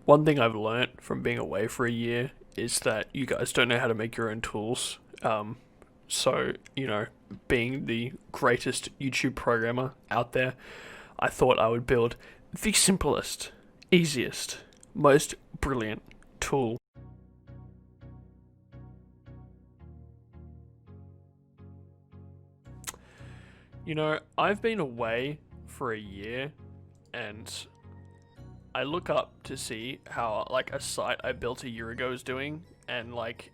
One thing I've learnt from being away for a year is that you guys don't know how to make your own tools. So, being the greatest YouTube programmer out there, I thought I would build the simplest, easiest, most brilliant tool. I've been away for a year and I look up to see how like a site I built a year ago is doing, and like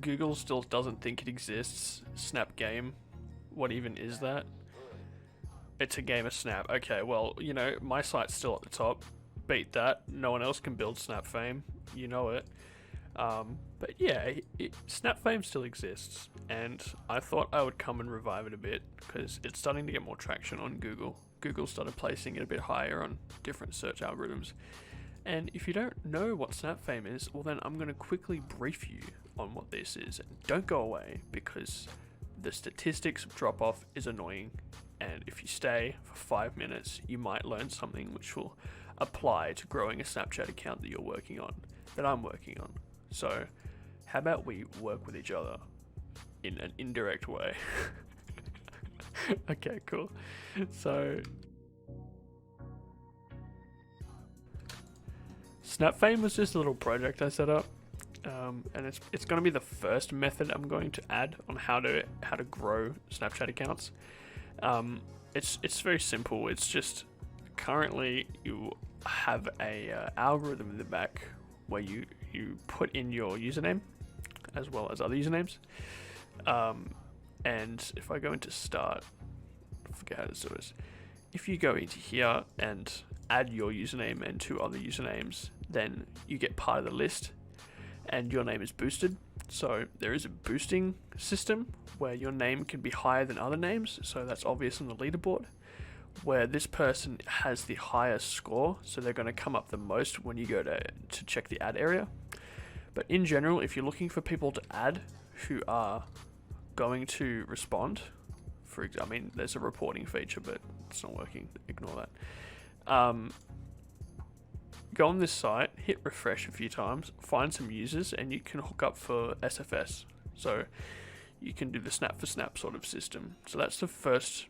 Google still doesn't think it exists. Snap game, what even is that? It's a game of Snap. Okay, well, my site's still at the top. Beat that. No one else can build Snapfame. You know it. But yeah, Snapfame still exists, and I thought I would come and revive it a bit because it's starting to get more traction on Google. Google started placing it a bit higher on different search algorithms. And if you don't know what Snapfame is, well then I'm going to quickly brief you on what this is. And don't go away because the statistics drop off is annoying, and if you stay for 5 minutes, you might learn something which will apply to growing a Snapchat account that you're working on, that I'm working on. So, how about we work with each other in an indirect way? Okay, cool. So, Snapfame was just a little project I set up, and it's going to be the first method I'm going to add on how to grow Snapchat accounts. It's very simple. It's just currently you have a algorithm in the back where you put in your username as well as other usernames. And if I go into start, I forget how to do this. If you go into here and add your username and 2 other usernames, then you get part of the list and your name is boosted. So there is a boosting system where your name can be higher than other names. So that's obvious on the leaderboard, where this person has the highest score. So they're going to come up the most when you go to check the ad area. But in general, if you're looking for people to add who are going to respond, for example, I mean, there's a reporting feature, but it's not working. Ignore that. Go on this site, hit refresh a few times, find some users, and you can hook up for SFS. So you can do the snap for snap sort of system. So that's the first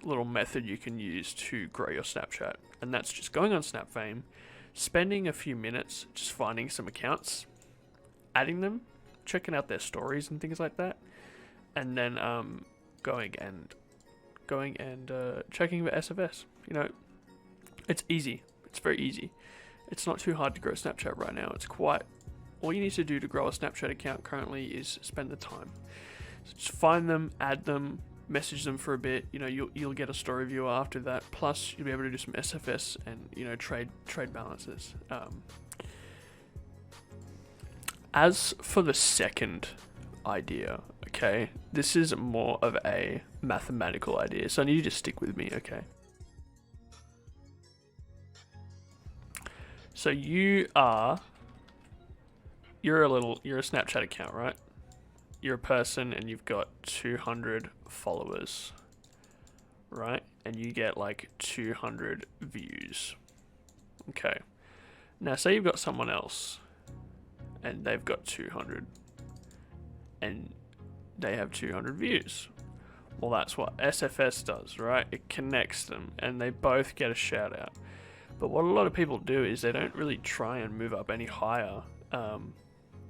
little method you can use to grow your Snapchat. And that's just going on Snapfame, spending a few minutes just finding some accounts, adding them, checking out their stories and things like that, and then going and checking the SFS. It's easy. It's very easy. It's not too hard to grow Snapchat right now. All you need to do to grow a Snapchat account currently is spend the time. So just find them, add them, message them for a bit. You'll get a story viewer after that. Plus, you'll be able to do some SFS and trade balances. As for the second idea, okay, this is more of a mathematical idea, so I need you to stick with me, okay? So you're a Snapchat account, right? You're a person and you've got 200 followers, right? And you get like 200 views. Okay. Now say you've got someone else and they've got 200 and they have 200 views. Well, that's what SFS does, right? It connects them and they both get a shout out. But what a lot of people do is they don't really try and move up any higher.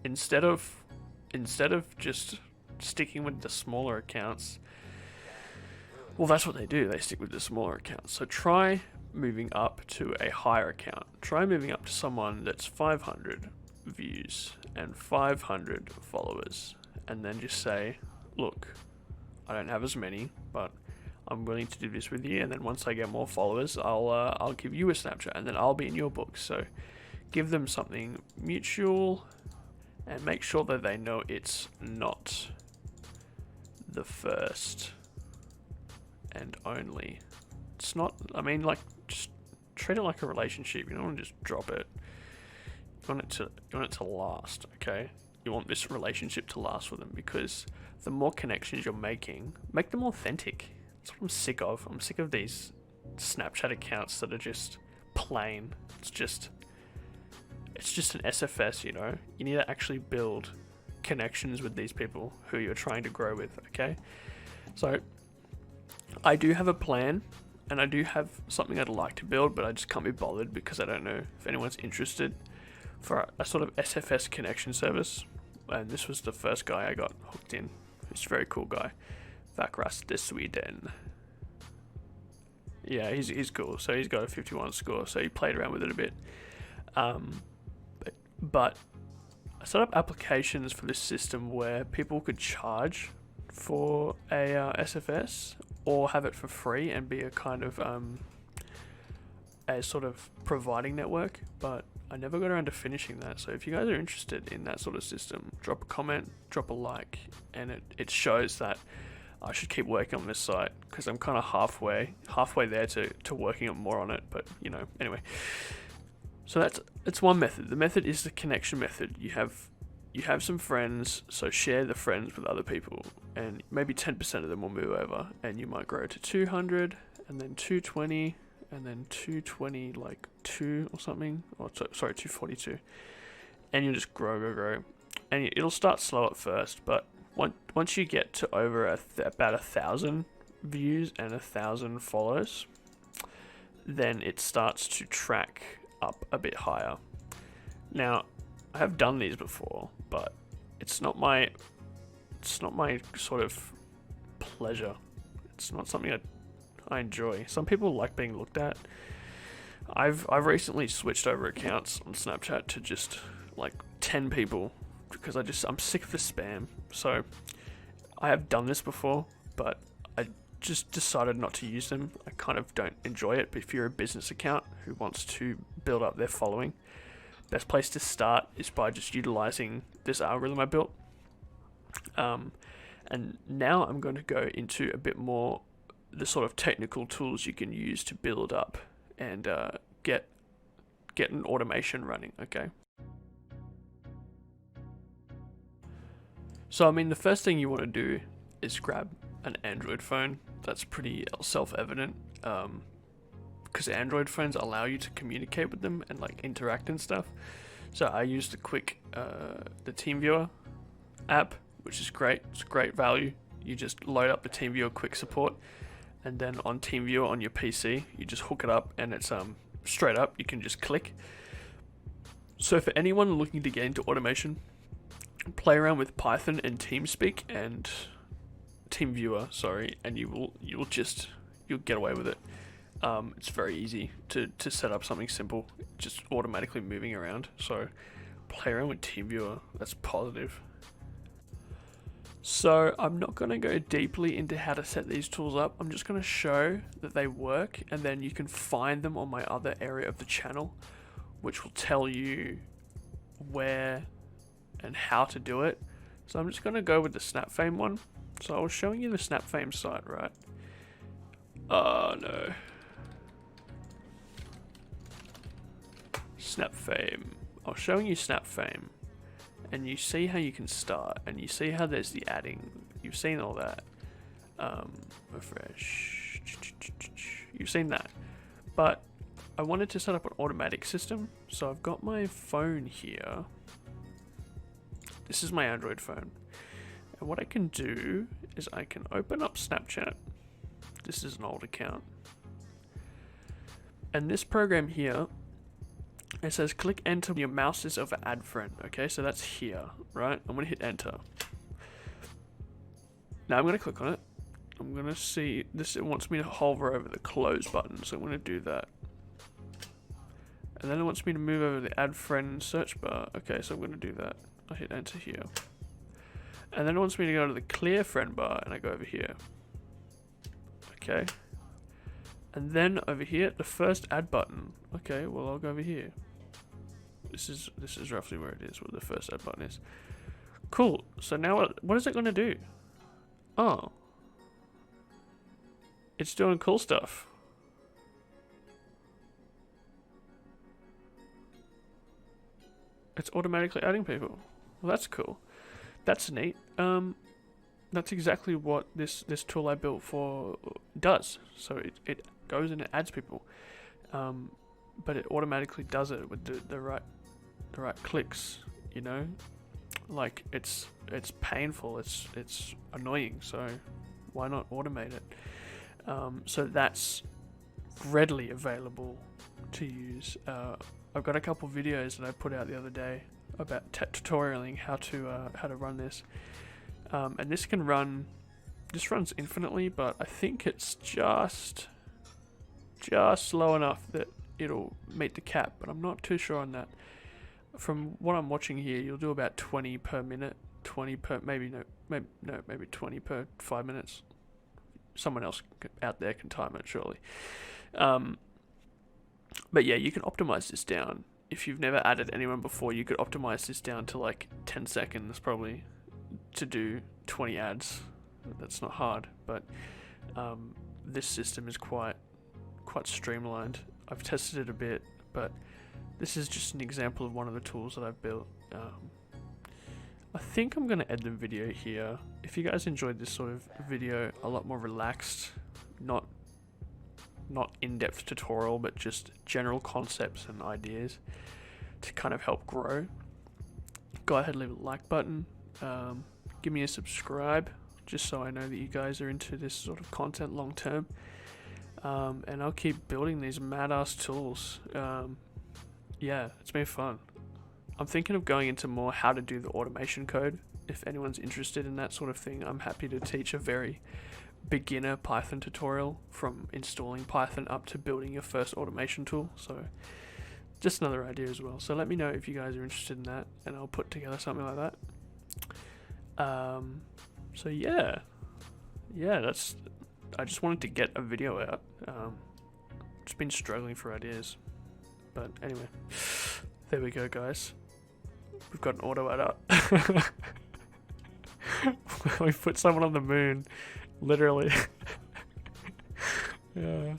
Instead of just sticking with the smaller accounts, well, that's what they do. They stick with the smaller accounts. So try moving up to a higher account. Try moving up to someone that's 500 views and 500 followers, and then just say, look, I don't have as many, but I'm willing to do this with you, and then once I get more followers, I'll give you a Snapchat, and then I'll be in your book. So give them something mutual, and make sure that they know it's not the first and only. It's not. I mean, like, just treat it like a relationship. You don't want to just drop it. You want it to last. Okay. You want this relationship to last with them, because the more connections you're making, make them authentic. That's what I'm sick of. I'm sick of these Snapchat accounts that are just plain. It's just it's just an SFS, you know. You need to actually build connections with these people who you're trying to grow with, okay? So I do have a plan, and I do have something I'd like to build, but I just can't be bothered because I don't know if anyone's interested for a sort of SFS connection service. And this was the first guy I got hooked in. He's a very cool guy. Vakras Sweden. Yeah, he's cool. So he's got a 51 score, so he played around with it a bit. But I set up applications for this system where people could charge for a SFS or have it for free and be a kind of a sort of providing network, but I never got around to finishing that. So if you guys are interested in that sort of system, drop a comment, drop a like, and it shows that I should keep working on this site because I'm kind of halfway there to working on more on it. But you know, anyway. So that's one method. The method is the connection method. You have some friends, so share the friends with other people, and maybe 10% of them will move over, and you might grow to 200, and then 220, and then 220, like 2 or something, or sorry, 242, and you just grow, and it'll start slow at first, but once you get to over about 1,000 views and 1,000 follows, then it starts to track up a bit higher. Now, I have done these before, but it's not my sort of pleasure. It's not something I enjoy. Some people like being looked at. I've recently switched over accounts on Snapchat to just like 10 people because I'm sick of the spam. So I have done this before, but I just decided not to use them. I kind of don't enjoy it. But if you're a business account who wants to build up their following, best place to start is by just utilizing this algorithm I built. And now I'm going to go into a bit more the sort of technical tools you can use to build up and get an automation running, okay? So, I mean, the first thing you want to do is grab an Android phone. That's pretty self-evident, because Android phones allow you to communicate with them and like interact and stuff. So I use the TeamViewer app, which is great. It's great value. You just load up the TeamViewer quick support, and then on TeamViewer on your PC, you just hook it up, and it's straight up. You can just click. So for anyone looking to get into automation, play around with Python and TeamSpeak and TeamViewer, and you'll get away with it. It's very easy to set up something simple, just automatically moving around. So play around with TeamViewer. That's positive. So I'm not going to go deeply into how to set these tools up. I'm just going to show that they work, and then you can find them on my other area of the channel, which will tell you where and how to do it. So I'm just going to go with the Snapfame one. So I was showing you the Snapfame site, right? Oh no. Snapfame. I was showing you Snapfame, and you see how you can start, and you see how there's the adding. You've seen all that. Refresh. You've seen that. But I wanted to set up an automatic system, so I've got my phone here. This is my Android phone. And what I can do is I can open up Snapchat. This is an old account. And this program here, it says click enter when your mouse is over add friend. Okay, so that's here, right? I'm gonna hit enter. Now I'm gonna click on it. I'm gonna see this. It wants me to hover over the close button, so I'm gonna do that. And then it wants me to move over the add friend search bar. Okay, so I'm gonna do that. I hit enter here. And then it wants me to go to the clear friend bar, and I go over here. Okay. And then over here, the first add button. Okay, well I'll go over here. This is roughly where it is, where the first add button is. Cool. So now what is it going to do? Oh. It's doing cool stuff. It's automatically adding people. Well, that's cool. That's neat. That's exactly what this tool I built for does. So it goes and it adds people. But it automatically does it with the right the right clicks, you know? Like, it's painful, it's annoying, so why not automate it? So that's readily available to use. I've got a couple videos that I put out the other day about tutorialing how to run this, and this runs infinitely, but I think it's just low enough that it'll meet the cap, but I'm not too sure on that. From what I'm watching here, you'll do about 20 per minute, 20 per maybe 20 per 5 minutes. Someone else out there can time it, surely. But yeah, you can optimize this down. If you've never added anyone before, you could optimize this down to like 10 seconds probably to do 20 ads. That's not hard, but this system is quite streamlined. I've tested it a bit, but this is just an example of one of the tools that I've built. I think I'm going to end the video here. If you guys enjoyed this sort of video, a lot more relaxed, not in-depth tutorial, but just general concepts and ideas to kind of help grow, go ahead and leave a like button. Give me a subscribe, just so I know that you guys are into this sort of content long term. And I'll keep building these mad-ass tools. Yeah, it's been fun. I'm thinking of going into more how to do the automation code. If anyone's interested in that sort of thing, I'm happy to teach a very beginner Python tutorial from installing Python up to building your first automation tool. So just another idea as well. So let me know if you guys are interested in that, and I'll put together something like that. So yeah, I just wanted to get a video out. Just been struggling for ideas, but anyway, there we go, guys. We've got an auto ad up. We've put someone on the moon, literally. Yeah.